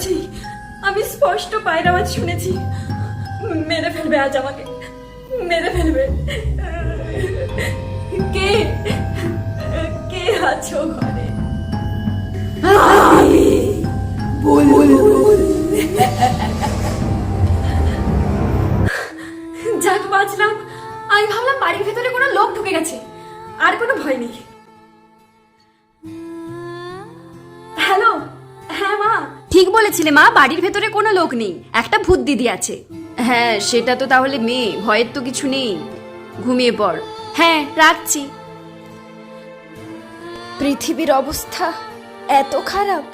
পাচ্ছি, আমি স্পষ্ট পায়ের আওয়াজ শুনেছি। মেরে ফেলবে আজ আমাকে, মেরে ফেলবে। কে কে আছো ঘরে? যাক বাঁচলাম। আমি ভাবলাম বাড়ির ভেতরে কোনো লোক ঢুকে গেছে, আর কোনো ভয় নেই। হ্যালো, হ্যাঁ মা। ঠিক বলেছিলে মা, বাড়ির ভেতরে কোনো লোক নেই, একটা ভূত দিদি আছে। হ্যাঁ সেটা তো তাহলে মেয়ে, ভয়ের তো কিছু নেই, ঘুমিয়ে পড়। হ্যাঁ রাখছি। পৃথিবীর অবস্থা এত খারাপ।